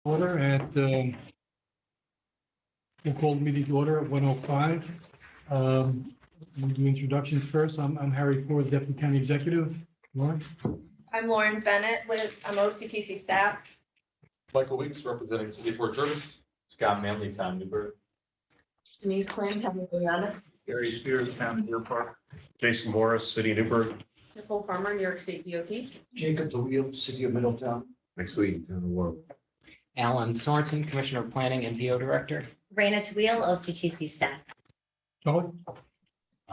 Order at, we'll call the meeting to order at 1:05. We'll do introductions first. I'm Harry Ford, Deputy County Executive. Lauren? I'm Lauren Bennett I'm OCTC staff. Michael Weeks, representing City Port Jervis. Scott Manley, Town Newburgh. Denise Quinn, Town of Leona. Gary Spears, Town Deer Park. Jason Morris, City Newburgh. Nicole Farmer, New York State DOT. Jacob DeWiel, City of Middletown. Next week, Town of World. Alan Sorensen, Commissioner of Planning and PO Director. Raina Tawil, OCTC staff. Charlie?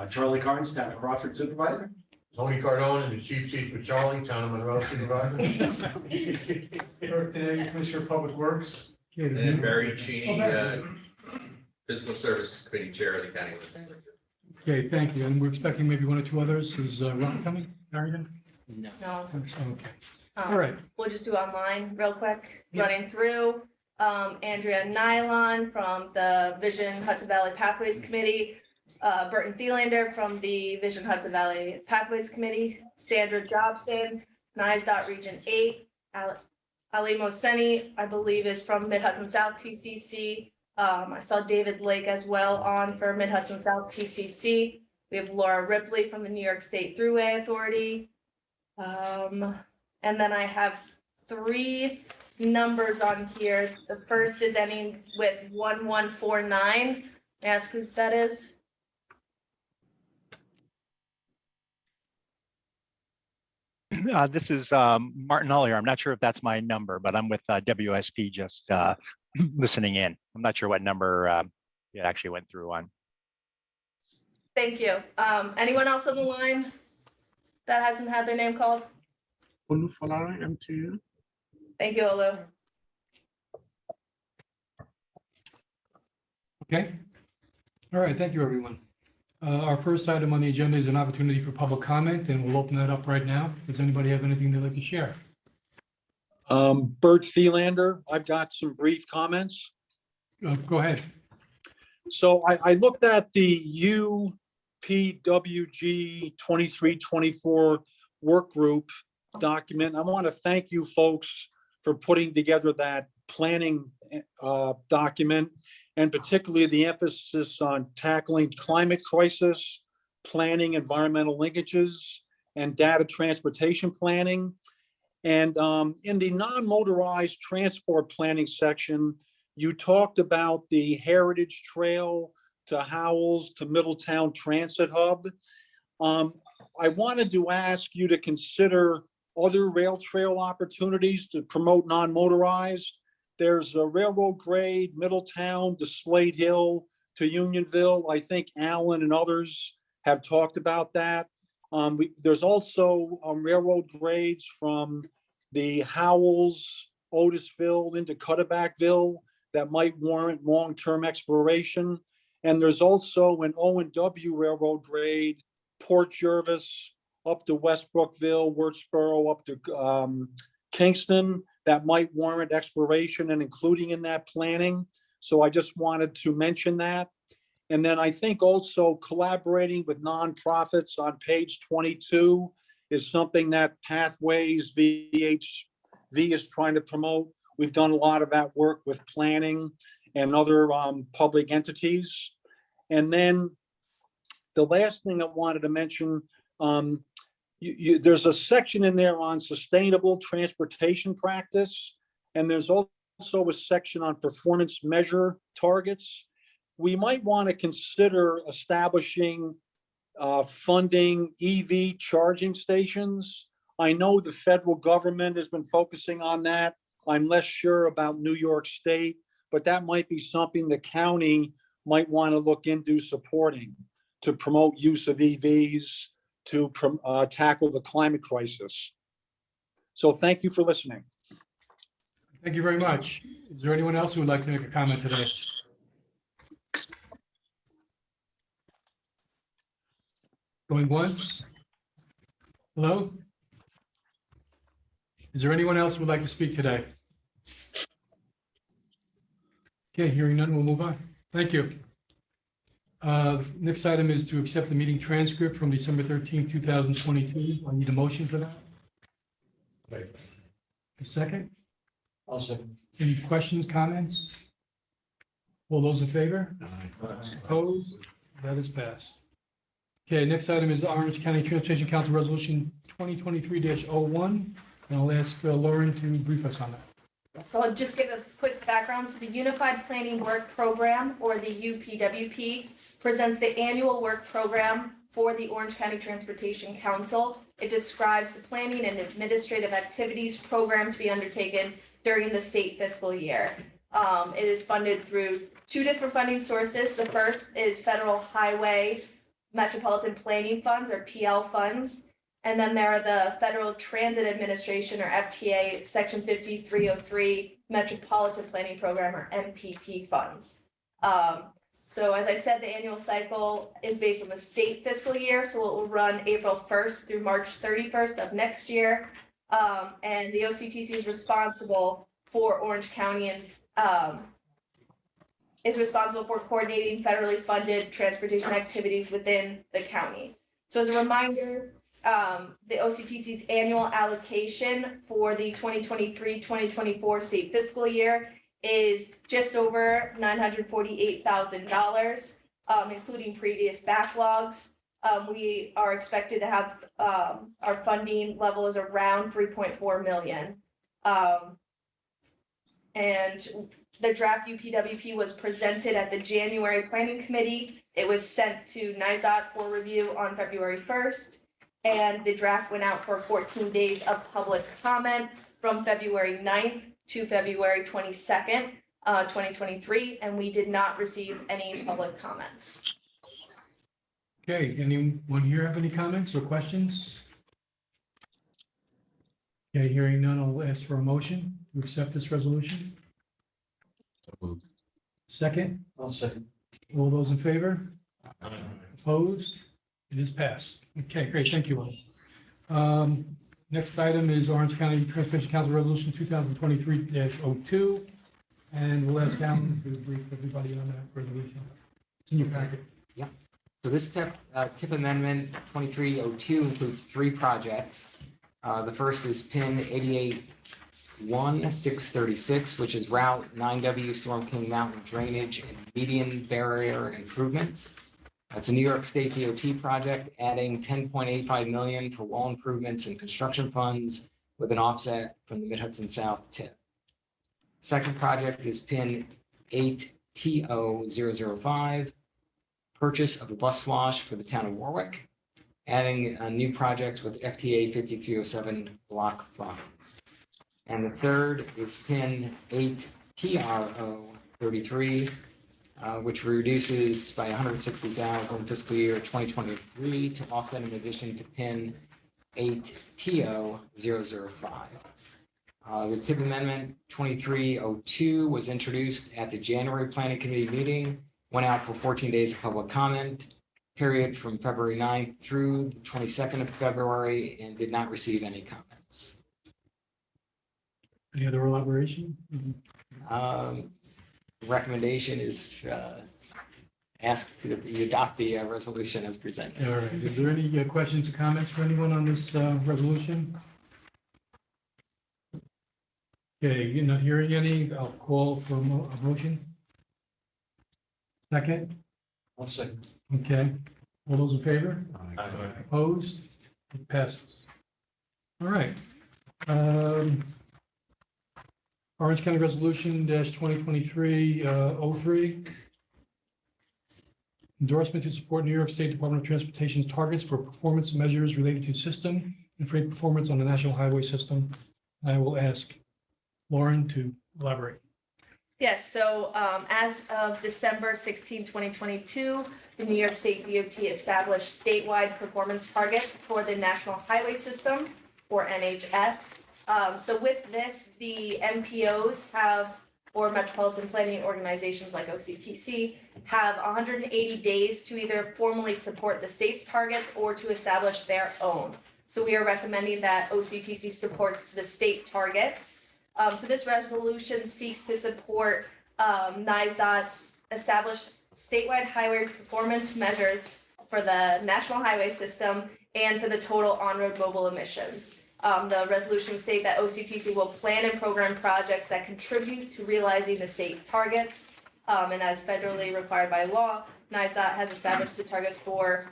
Charlie Carnes, Town of Crawford Supervisor. Tony Cardone and the Chief for Charlie, Town of Monroe Supervisor. Clerk today, Commissioner of Public Works. Okay, And Barry Cheney, Physical Service Committee Chair of the County Legislature. Okay, thank you. And we're expecting maybe one or two others. Is Ron coming? Marion? No. No, Okay, all right. we'll just do online real quick, Yeah. running through. Andrea Nylon from the Vision Hudson Valley Pathways Committee. Burton Thielander from the Vision Hudson Valley Pathways Committee. Sandra Jobson, NISDOT Region 8. Ali Moseni, I believe, is from Mid Hudson South TCC. I saw David Lake as well on for Mid Hudson South TCC. We have Laura Ripley from the New York State Thruway Authority. And then I have 3 numbers on here. The first is ending with 1149. May I ask who that is? This is Martin Ollier. I'm not sure if that's my number, but I'm with WSP just listening in. I'm not sure what number it actually went through on. Thank you. Anyone else on the line that hasn't had their name called? M2. Thank you, Olu. Okay. All right, thank you, everyone. Our first item on the agenda is an opportunity for public comment, and we'll open that up right now. Does anybody have anything they'd like to share? Bert Thielander, I've got some brief comments. Go ahead. So I looked at the UPWG 2324 work group document. I want to thank you folks for putting together that planning document, and particularly the emphasis on tackling climate crisis, planning environmental linkages, and data transportation planning. And in the non-motorized transport planning section, you talked about the Heritage Trail to Howells to Middletown Transit Hub. I wanted to ask you to consider other rail trail opportunities to promote non-motorized. There's a railroad grade, Middletown to Slade Hill to Unionville. I think Alan and others have talked about that. There's also railroad grades from the Howells, Otisville into Cutterbackville that might warrant long-term exploration. And there's also an O&W railroad grade, Port Jervis up to Westbrookville, Wurtsboro up to Kingston, that might warrant exploration and including in that planning. So I just wanted to mention that. And then I think also collaborating with nonprofits on page 22 is something that Pathways VHV is trying to promote. We've done a lot of that work with planning and other public entities. And then the last thing I wanted to mention, there's a section in there on sustainable transportation practice, and there's also a section on performance measure targets. We might want to consider establishing funding EV charging stations. I know the federal government has been focusing on that. I'm less sure about New York State, but that might be something the county might want to look into supporting to promote use of EVs to tackle the climate crisis. So thank you for listening. Thank you very much. Is there anyone else who would like to make a comment today? Going once? Hello? Is there anyone else who would like to speak today? Okay, hearing none, we'll move on. Thank you. Next item is to accept the meeting transcript from December 13, 2022. I need a motion for that. Right. A second? I'll second. Any questions, comments? All those in favor? Opposed? That is passed. Okay, next item is Orange County Transportation Council Resolution 2023-01. And I'll ask Lauren to brief us on that. So I'll just give a quick background. So the Unified Planning Work Program, or the UPWP, presents the annual work program for the Orange County Transportation Council. It describes the planning and administrative activities program to be undertaken during the state fiscal year. It is funded through two different funding sources. The first is Federal Highway Metropolitan Planning Funds, or PL funds. And then there are the Federal Transit Administration, or FTA, Section 5303 Metropolitan Planning Program, or MPP funds. So as I said, the annual cycle is based on the state fiscal year, so it will run April 1st through March 31st of next year. And the OCTC is responsible for Orange County and is responsible for coordinating federally funded transportation activities within the county. So as a reminder, the OCTC's annual allocation for the 2023-2024 state fiscal year is just over $948,000, including previous backlogs. We are expected to have our funding level is around 3.4 million. And the draft UPWP was presented at the January Planning Committee. It was sent to NISDOT for review on February 1st. And the draft went out for 14 days of public comment from February 9th to February 22nd, 2023, and we did not receive any public comments. Okay, anyone here have any comments or questions? Okay, hearing none, I'll ask for a motion to accept this resolution. Second, I'll second. all those in favor? Opposed? It is passed. Okay, great, thank you all. Next item is Orange County Transportation Council Resolution 2023-02. And we'll ask Alan to brief everybody on that resolution. It's in your packet. So this tip amendment 2302 includes three projects. The first is PIN 881-636, which is Route 9W Storm King Mountain Drainage and Median Barrier Improvements. It's a New York State DOT project, adding $10.85 million for wall improvements and construction funds with an offset from the Mid-Hudson South tip. Second project is PIN 8TO005, purchase of a bus wash for the town of Warwick, adding a new project with FTA 5307 block funds. And the third is PIN 8TRO33, which reduces by $160,000 fiscal year 2023 to offset in addition to PIN 8TO005. The tip amendment 2302 was introduced at the January Planning Committee meeting, went out for 14 days of public comment, period from February 9th through the 22nd of February, and did not receive any comments. Any other elaboration? Recommendation is asked to you adopt the resolution as presented. All right, is there any questions or comments for anyone on this resolution? Okay, you're not hearing any, I'll call for a motion. Second, I'll second. okay, all those in favor? Opposed? It passes. All right. Orange County Resolution -2023-03. Endorsement to support New York State Department of Transportation's targets for performance measures related to system and freight performance on the national highway system. I will ask Lauren to elaborate. Yes, so as of December 16, 2022, the New York State DOT established statewide performance targets for the National Highway System, or NHS. So with this, the MPOs have, or Metropolitan Planning Organizations like OCTC, have 180 days to either formally support the state's targets or to establish their own. So we are recommending that OCTC supports the state targets. So this resolution seeks to support NISDOT's established statewide highway performance measures for the national highway system and for the total on-road mobile emissions. The resolution state that OCTC will plan and program projects that contribute to realizing the state targets. And as federally required by law, NISDOT has established the targets for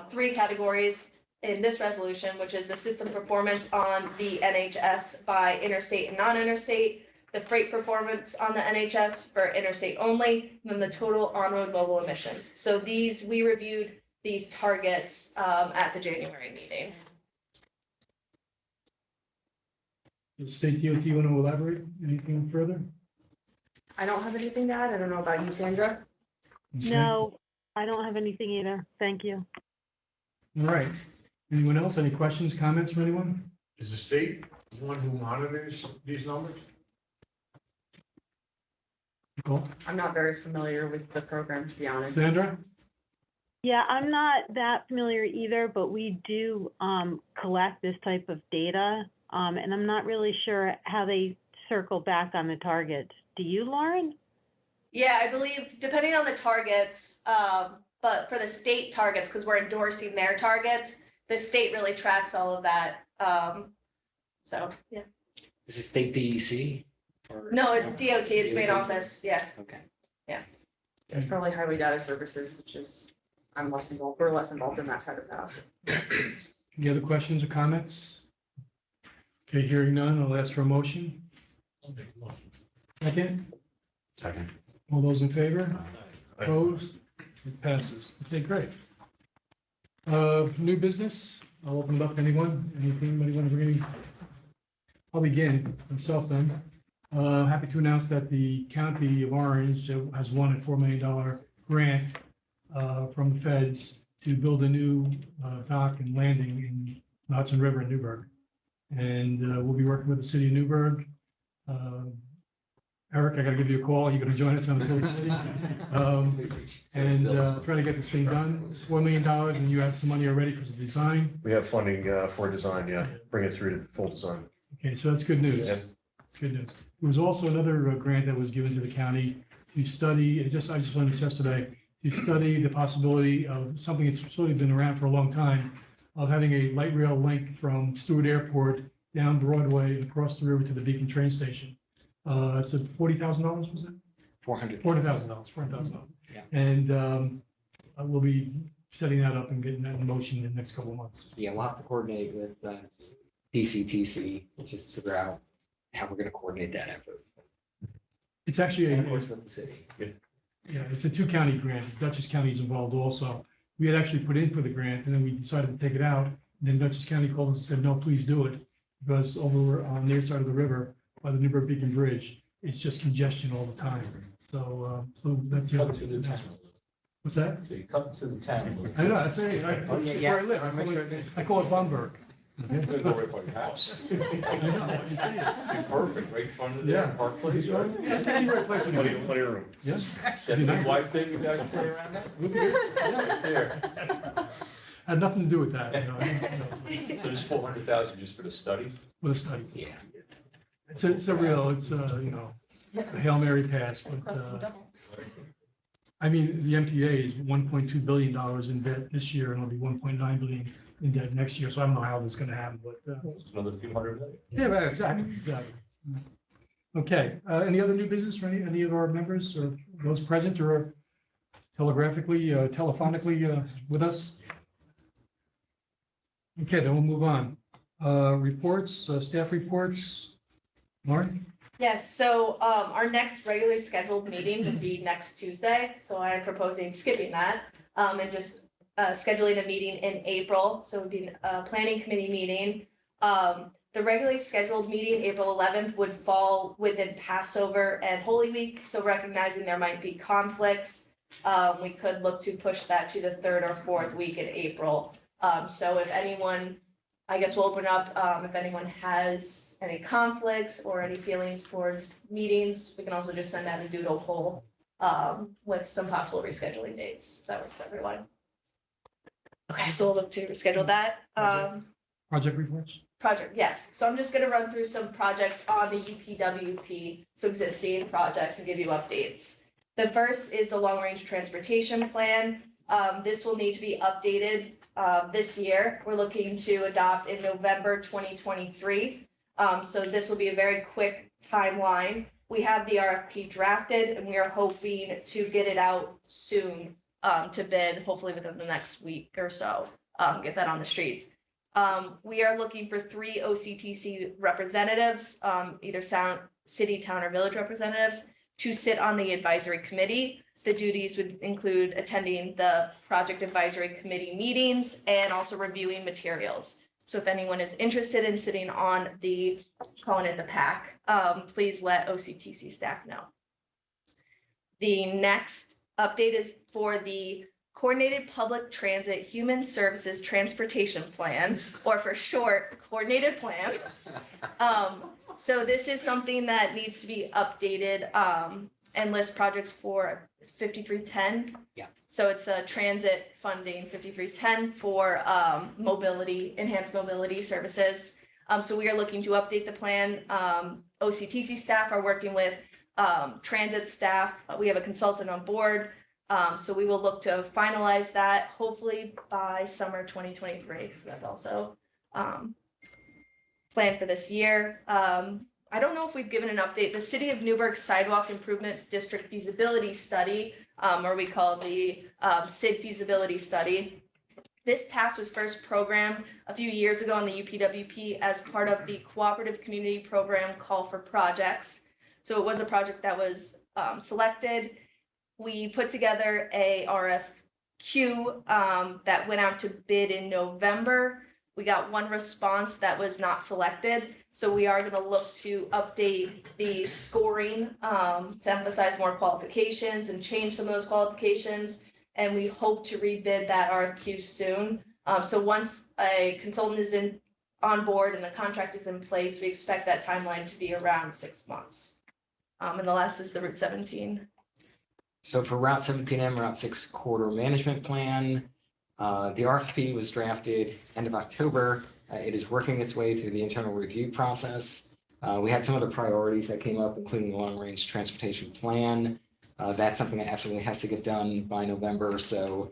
3 categories in this resolution, which is the system performance on the NHS by interstate and non-interstate, the freight performance on the NHS for interstate only, and then the total on-road mobile emissions. So we reviewed these targets at the January meeting. Does State DOT want to elaborate anything further? I don't have anything to add. I don't know about you, Sandra. Okay. No, I don't have anything either. Thank you. All right. Anyone else? Any questions, comments from anyone? Is the state the one who monitors these numbers? Nicole? I'm not very familiar with the program, to be honest. Sandra? Yeah, I'm not that familiar either, but we do collect this type of data. And I'm not really sure how they circle back on the targets. Do you, Lauren? Yeah, I believe depending on the targets, but for the state targets, because we're endorsing their targets, the state really tracks all of that. So, yeah. Is it state DEC? or- No, DOT, it's main office, yeah. Okay. It's probably Highway Data Services, which is, we're less involved in that side of the house. Any other questions or comments? Okay, hearing none, I'll ask for a motion. Second, Second. all those in favor? Opposed? It passes. Okay, great. New business, I'll open it up to anyone. Anything, anybody want to bring any? I'll begin myself then. Happy to announce that the County of Orange has won a $4 million grant from the feds to build a new dock and landing in the Hudson River in Newburgh. And we'll be working with the city of Newburgh. Eric, I gotta give you a call. You're gonna join us on the committee. And try to get this thing done. It's $4 million and you have some money already for the design. We have funding for design, yeah, bring it through to full design. Okay, so that's good news. Yeah. It's good news. There was also another grant that was given to the county to study, I just learned this yesterday, to study the possibility of something that's sort of been around for a long time, of having a light rail link from Stewart Airport down Broadway and across the river to the Beacon train station. It's at $40,000, was it? $400,000. $400,000. Yeah. And we'll be setting that up and getting that in motion in the next couple of months. Yeah, we'll have to coordinate with DCTC, just figure out how we're gonna coordinate that effort. It's actually And of a, course with the city. yeah, it's a 2-county grant. Dutchess County is involved also. We had actually put in for the grant and then we decided to take it out. And then Dutchess County called us and said, no, please do it. Because over on their side of the river by the Newburgh Beacon Bridge, it's just congestion all the time. So, so that's the other. What's that? So you come to the town. I know, I say, that's where I yes, live. I call it Bamberg. I'm gonna go right by your house. I know, you see it. Perfect, right in front of Yeah. the Park Place, right? Yeah, it's any right place in Plenty, the plenty of room. Yes. That Be big nice. white thing you guys play around that? Yeah. There. Had nothing to do with that, you know. So there's 400,000 just for the studies? With a study. Yeah. It's a real, it's a, you know, a Hail Mary pass, but, I mean, the MTA is $1.2 billion in debt this year, and it'll be $1.9 billion in debt next year, so I don't know how this is gonna happen, but, It's another few hundred million. yeah, right, exactly. Okay, any other new business for any of our members or those present or telephonically with us? Okay, then we'll move on. Reports, staff reports. Lauren? Yes, so our next regularly scheduled meeting would be next Tuesday, so I'm proposing skipping that and just scheduling a meeting in April, so it would be a planning committee meeting. The regularly scheduled meeting, April 11th, would fall within Passover and Holy Week, so recognizing there might be conflicts, we could look to push that to the 3rd or 4th week in April. So if anyone, I guess we'll open up, if anyone has any conflicts or any feelings towards meetings, we can also just send out a doodle poll with some possible rescheduling dates. That works for everyone. Okay, so we'll look to reschedule that. Project reports? Project, yes. So I'm just gonna run through some projects on the UPWP, so existing projects, and give you updates. The first is the long-range transportation plan. This will need to be updated this year. We're looking to adopt in November 2023. So this will be a very quick timeline. We have the RFP drafted and we are hoping to get it out soon to bid, hopefully within the next week or so, get that on the streets. We are looking for 3 OCTC representatives, either city, town, or village representatives, to sit on the advisory committee. The duties would include attending the project advisory committee meetings and also reviewing materials. So if anyone is interested in sitting on the, calling it the PAC, please let OCTC staff know. The next update is for the Coordinated Public Transit Human Services Transportation Plan, or for short, Coordinated Plan. So this is something that needs to be updated and list projects for 5310. Yeah. So it's a transit funding 5310 for mobility, enhanced mobility services. So we are looking to update the plan. OCTC staff are working with transit staff. We have a consultant on board. So we will look to finalize that hopefully by summer 2023. So that's also planned for this year. I don't know if we've given an update. The City of Newburgh Sidewalk Improvement District Feasibility Study, or we call the SID Feasibility Study. This task was first programmed a few years ago on the UPWP as part of the Cooperative Community Program Call for Projects. So it was a project that was selected. We put together a RFQ that went out to bid in November. We got one response that was not selected. So we are going to look to update the scoring to emphasize more qualifications and change some of those qualifications. And we hope to rebid that RFQ soon. So once a consultant is on board and a contract is in place, we expect that timeline to be around 6 months. And the last is the Route 17. So for Route 17M, Route 6 Corridor Management Plan, the RFP was drafted end of October. It is working its way through the internal review process. We had some other priorities that came up, including the long-range transportation plan. That's something that absolutely has to get done by November. So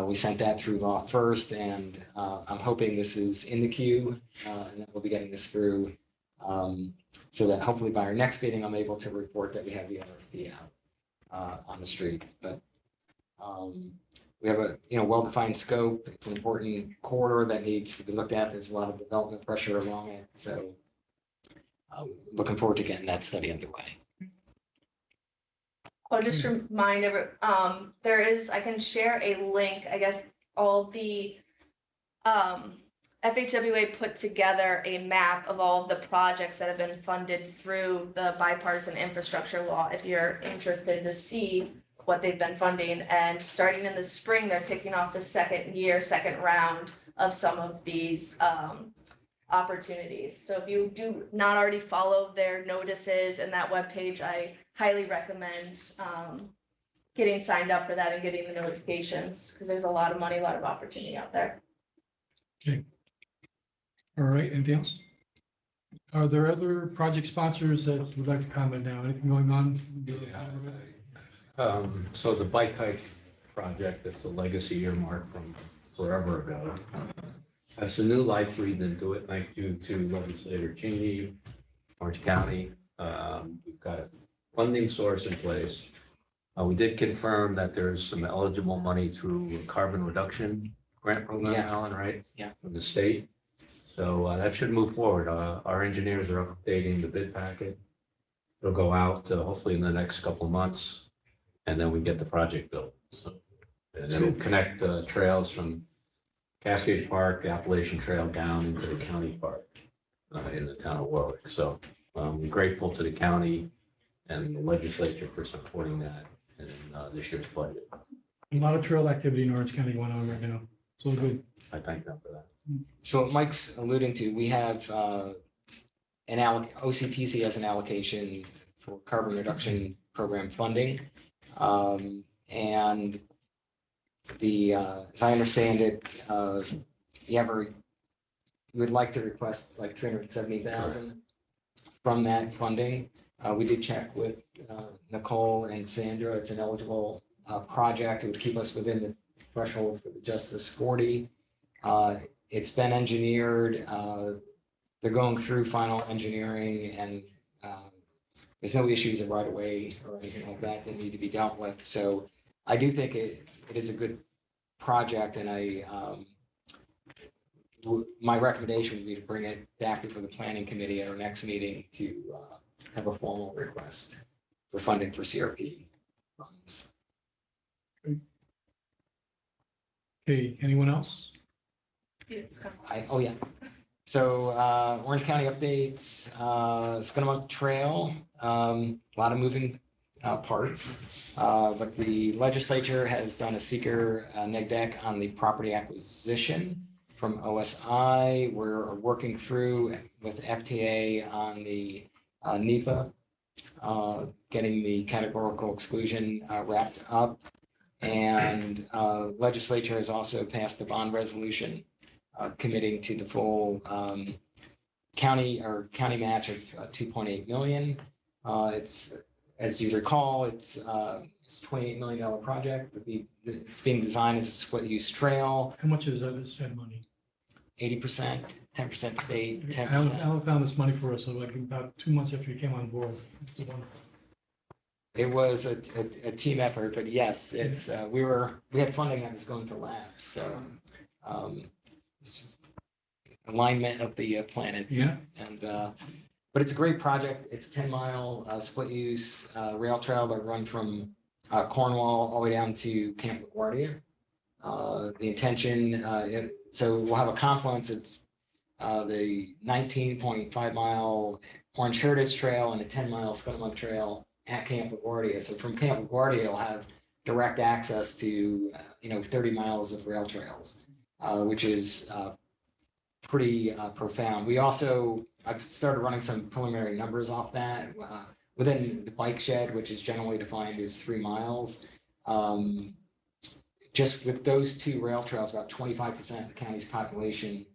we sent that through law first, and I'm hoping this is in the queue, and that we'll be getting this through so that hopefully by our next meeting, I'm able to report that we have the RFP out on the street. But we have a well-defined scope. It's an important corridor that needs to be looked at. There's a lot of development pressure along it. So looking forward to getting that study underway. I'll just remind everyone, I can share a link, I guess, all the FHWA put together a map of all of the projects that have been funded through the bipartisan infrastructure law, if you're interested to see what they've been funding. And starting in the spring, they're kicking off the second round of some of these opportunities. So if you do not already follow their notices and that webpage, I highly recommend getting signed up for that and getting the notifications, because there's a lot of money, a lot of opportunity out there. Okay. All right, anything else? Are there other project sponsors that would like to comment now? Anything going on? So the bike hike project, that's a legacy earmark from forever ago. Has some new life breathed into it. Thank you to Legislator Cheney, Orange County. We've got a funding source in place. We did confirm that there's some eligible money through carbon reduction grant program, Yes. Alan, right? Yeah. From the state. So that should move forward. Our engineers are updating the bid packet. It'll go out hopefully in the next couple of months, and then we get the project built. So, and it'll connect the trails from Cascade Park, the Appalachian Trail down into the county park in the town of Warwick. So I'm grateful to the county and the legislature for supporting that in this year's budget. A lot of trail activity in Orange County going on right now. So good. I thank them for that. So what Mike's alluding to, we have OCTC has an allocation for carbon reduction program funding. And as I understand it, you would like to request like 370,000 from that funding. We did check with Nicole and Sandra. It's an eligible project. It would keep us within the threshold for the Justice 40. It's been engineered. They're going through final engineering and there's no issues of right of way or anything like that that need to be dealt with. So I do think it is a good project and my recommendation would be to bring it back before the planning committee at our next meeting to have a formal request for funding for CRP funds. Okay, anyone else? Oh, yeah. So Orange County updates, Scunnamunk Trail, a lot of moving parts. But the legislature has done a seeker neg deck on the property acquisition from OSI. We're working through with FTA on the NEPA, getting the categorical exclusion wrapped up. And legislature has also passed the bond resolution committing to the full county match of 2.8 million. It's, as you recall, it's $28 million project. It's being designed as a split use trail. How much is this Fed money? 80%, 10% state, 10%. Alan found this money for us, so like about 2 months after he came on board. It's wonderful. It was a team effort, but yes, it's we had funding that was going to lapse, so it's alignment of the planets. Yeah. And but it's a great project. It's 10-mile split use rail trail that run from Cornwall all the way down to Camp LaGuardia. The intention, so we'll have a confluence of the 19.5 mile Orange Heritage Trail and the 10-mile Scunnamunk Trail at Camp LaGuardia. So from Camp LaGuardia, you'll have direct access to 30 miles of rail trails, which is pretty profound. I've started running some preliminary numbers off that. Within the bike shed, which is generally defined as 3 miles, just with those 2 rail trails, about 25% of the county's population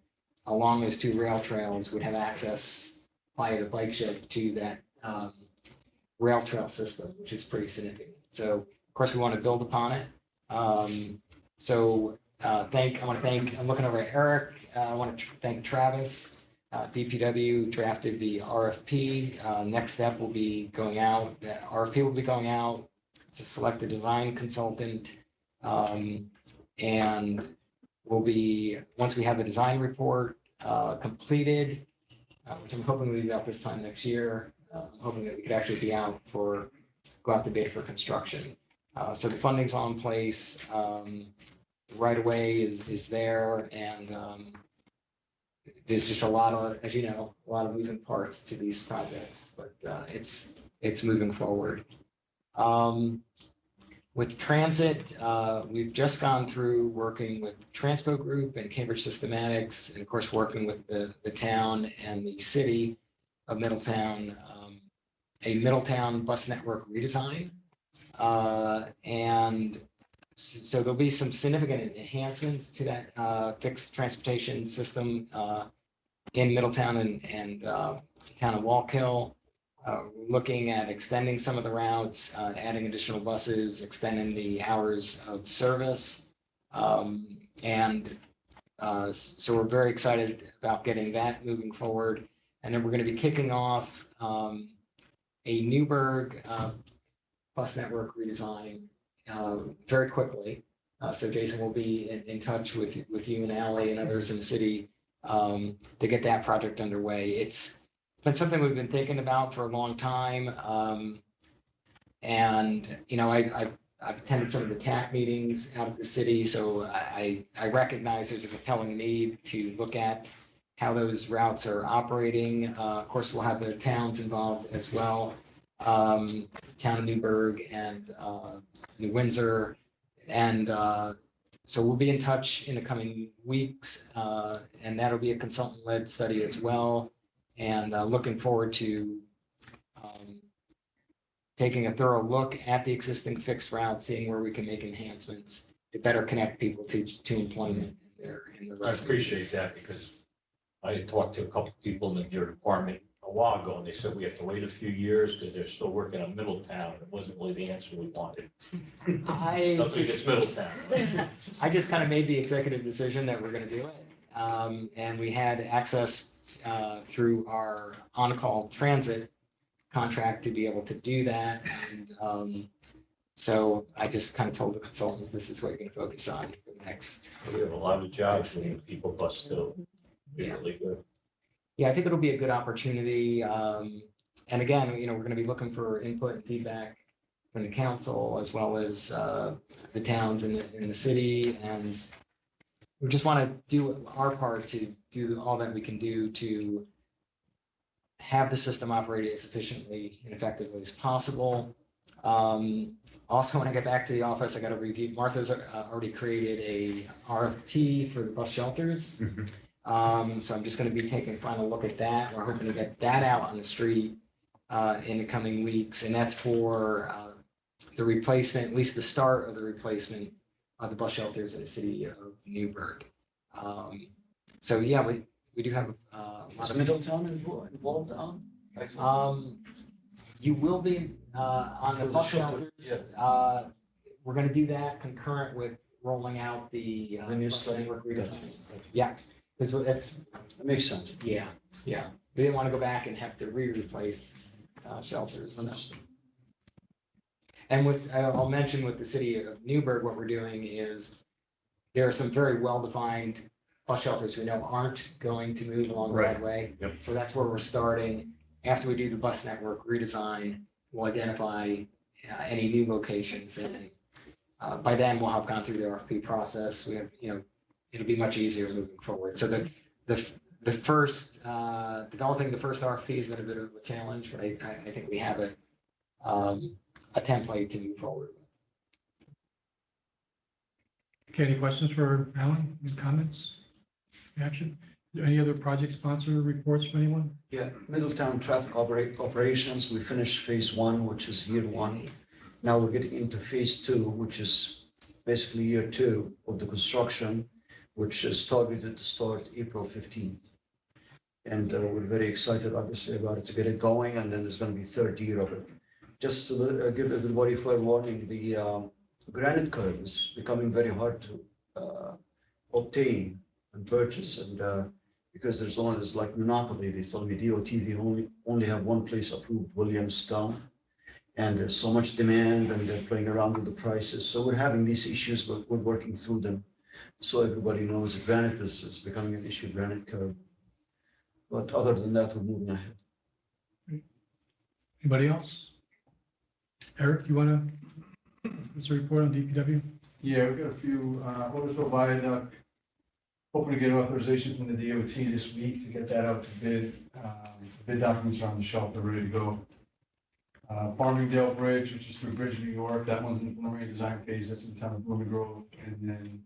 along those 2 rail trails would have access via the bike shed to that rail trail system, which is pretty significant. So of course we want to build upon it. I'm looking over at Eric. I want to thank Travis. DPW drafted the RFP. Next step will be going out. The RFP will be going out to select the design consultant. And once we have the design report completed, which I'm hoping will be out this time next year, hoping that we could actually go out to bid for construction. So the funding's all in place. Right away is there, and there's just a lot of, as you know, a lot of moving parts to these projects, but it's moving forward. With transit, we've just gone through working with Transpo Group and Cambridge Systematics, and of course working with the town and the city of Middletown, a Middletown bus network redesign. And so there'll be some significant enhancements to that fixed transportation system in Middletown and town of Wallkill. Looking at extending some of the routes, adding additional buses, extending the hours of service. So we're very excited about getting that moving forward. And then we're going to be kicking off a Newburgh bus network redesign very quickly. So Jason will be in touch with you and Ally and others in the city to get that project underway. It's been something we've been thinking about for a long time. I've attended some of the TAC meetings out of the city, so I recognize there's a compelling need to look at how those routes are operating. Of course, we'll have the towns involved as well. Town of Newburgh and New Windsor. And so we'll be in touch in the coming weeks, and that'll be a consultant-led study as well. And looking forward to taking a thorough look at the existing fixed routes, seeing where we can make enhancements to better connect people to employment in their I appreciate that because I had talked to a couple of people in your department a while ago, and they said we have to wait a few years because they're still working on Middletown. It wasn't really the answer we wanted. I Nothing against just, Middletown. I just kind of made the executive decision that we're gonna do it. And we had access through our on-call transit contract to be able to do that. And so I just kind of told the consultants, this is what you're gonna focus on for the next. We have a lot of jobs and people bust too. Be Yeah. really good. Yeah, I think it'll be a good opportunity. And again, you know, we're gonna be looking for input and feedback from the council as well as the towns in the city. And we just want to do our part to do all that we can do to have the system operate as efficiently and effectively as possible. Also, when I get back to the office, I got to review, Martha's already created a RFP for the bus shelters. So I'm just going to be taking a final look at that. We're hoping to get that out on the street in the coming weeks. And that's for the replacement, at least the start of the replacement of the bus shelters in the city of Newburgh. So yeah, we do have a lot Is of. Middletown involved on? You will be on the For the bus shelter, shelters. We're gonna do that concurrent with rolling out the The new bus study. network redesign. Yeah, because that's, That makes sense. yeah. We didn't want to go back and have to replace shelters. So. Understood. And with, I'll mention with the city of Newburgh, what we're doing is there are some very well-defined bus shelters we know aren't going to move along Right. Broadway. Yep. So that's where we're starting. After we do the bus network redesign, we'll identify any new locations, and by then we'll have gone through the RFP process. We have, you know, it'll be much easier moving forward. So the first developing the first RFP has been a bit of a challenge, but I think we have a template to move forward with. Okay, any questions for Alan? Any comments? Reaction? Any other project sponsor reports from anyone? Yeah, Middletown Traffic Operations, we finished phase one, which is year one. Now we're getting into phase two, which is basically year two of the construction, which is targeted to start April 15th. And we're very excited, obviously, about it to get it going, and then there's going to be third year of it. Just to give everybody fair warning, the granite curve is becoming very hard to obtain and purchase, and because there's like monopoly, they told me DOT, they only have one place approved, Williamstown. And there's so much demand, and they're playing around with the prices. So we're having these issues, but we're working through them. So everybody knows granite is becoming an issue, granite curve. But other than that, we're moving ahead. Anybody else? Eric, you want to, what's the report on DPW? Yeah, we've got a few, Otisville Viaduct, hoping to get authorization from the DOT this week to get that out to bid. The bid documents are on the shelf, they're ready to go. Farmingdale Bridge, which is through Bridge, New York, that one's in the preliminary design phase, that's in the town of Blooming Grove. And then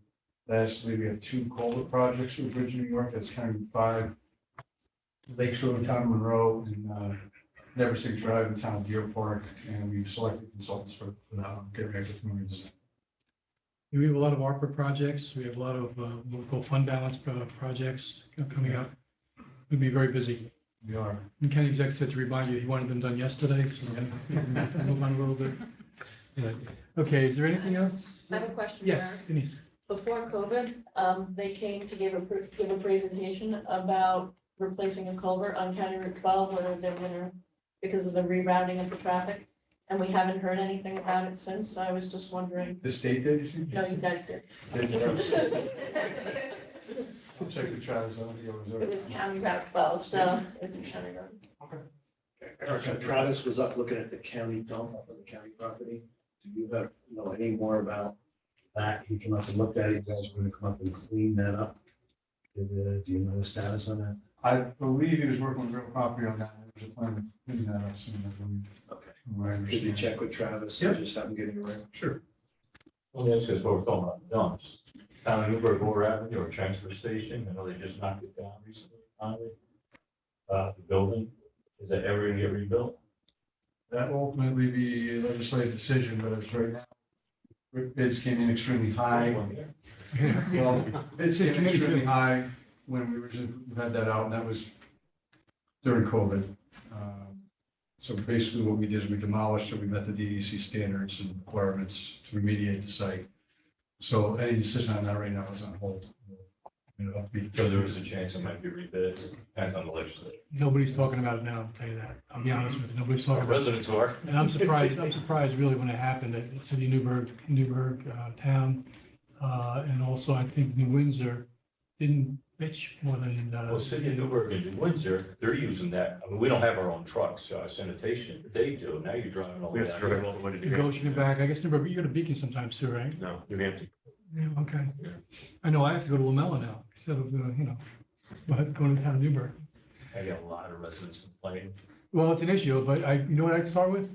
lastly, we have two culvert projects through Bridge, New York, that's County 5, Lakes Road, town of Monroe, and Neversink Drive, in the town of Deer Park, and we've selected consultants for that one, get ready for preliminary design. We have a lot of ARPA projects. We have a lot of local fund balance projects coming up. We'll be very busy. We are. And County Exec said to remind you, he wanted them done yesterday, so we're going to move on a little bit. Yeah. Okay, is there anything else? I have a question. Yes, Eric. Denise. Before COVID, they came to give a presentation about replacing a culvert on County Route 12 where they were, because of the rerouting of the traffic. And we haven't heard anything about it since, so I was just wondering. The state did, you see? No, you guys did. I'll check with Travis, I don't think I It was County Route 12, so it's a county road. Erica, Travis was up looking at the county dump up on the county property. Do you know any more about that? He came up and looked at it. You guys were going to come up and clean that up. Do you know the status on that? I believe he was working with real property on that. There's a plan to clean that up soon, I believe. Okay. From what I Could you understand. check with Travis? Yeah. And just have him get it right. Sure. Well, that's because what we're talking about dumps. Town of Newburgh, Gore Avenue, or transfer station, I know they just knocked it down recently, finally. The building, is that ever gonna get rebuilt? That will ultimately be a legislative decision, but as right now, bids came in extremely high. Well, bids came in extremely high when we originally had that out, and that was during COVID. So basically what we did is we demolished it, we met the DEC standards and requirements to remediate the site. So any decision on that right now is on hold. So there is a chance it might be rebid, depends on the legislature. Nobody's talking about it now, I'll tell you that. I'll be honest with you, nobody's talking about it. Residents are. And I'm surprised really when it happened at the city of Newburgh town. And also I think New Windsor didn't bitch more than, Well, City of Newburgh and New Windsor, they're using that. I mean, we don't have our own trucks, sanitation, but they do. Now you're driving all the We way have to down drive here. all the way to the Goshen and back. I guess Newburgh, you go to Beacon sometimes too, right? No, New Hampton. Yeah, okay. Yeah. I know I have to go to Lamella now instead of, but going to town of Newburgh. I got a lot of residents complaining. Well, it's an issue, but you know what I'd start with?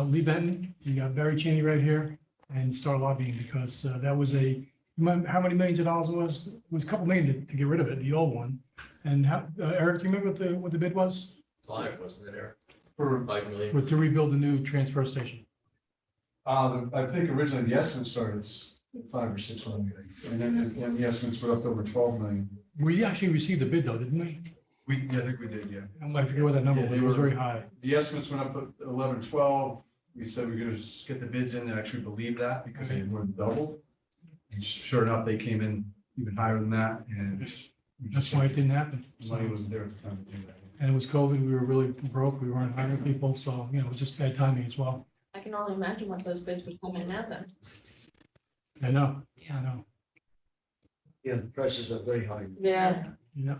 Lee Benton, you got Barry Cheney right here, and start lobbying because that was how many millions of dollars it was? It was a couple million to get rid of it, the old one. And Eric, do you remember what the bid was? Five, wasn't it, Eric? For, 5 million. To rebuild the new transfer station? I think originally the estimate started at 5 or 6 million, and then the estimates went up to over 12 million. We actually received the bid though, didn't we? I think we did, yeah. I forget what that number Yeah, was, they it was were- very high. The estimates went up at 11, 12. We said we're gonna get the bids in and actually believe that because they more than doubled. And sure enough, they came in even higher than that and That's why it didn't happen. the money wasn't there at the time to do that. And it was COVID, we were really broke, we weren't hiring people, so, it was just bad timing as well. I can only imagine what those bids would come in now then. I know. Yeah, the prices are very high. Yeah. Yeah.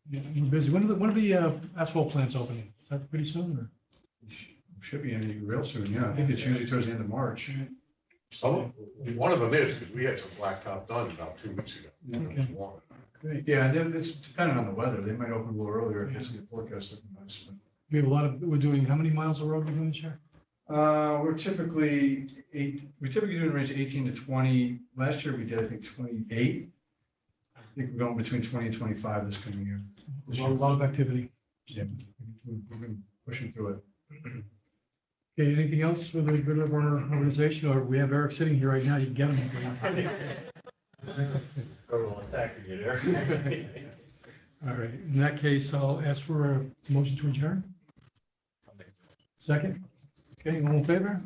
Yeah, we're busy. When are the asphalt plants opening? Is that pretty soon or? Should be ending real soon, yeah. I think it's usually towards the end of March. One of them is, because we had some blacktop done about 2 weeks ago. Okay. Great, yeah, and then it's dependent on the weather. They might open a little earlier if it's the forecast looking nice. We have we're doing, how many miles of road we're doing this year? We're typically we typically do in the range of 18 to 20. Last year we did, I think, 28. I think we're going between 20 and 25 this coming year. There's a lot of activity. Yeah, we've been pushing through it. Okay, anything else for the good of our organization, or we have Eric sitting here right now, you can get him. Total attack you there. All right, in that case, I'll ask for a motion to adjourn. Second? Okay, all in favor?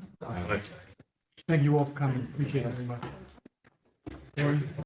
Thank you all for coming, appreciate it very much. Lauren?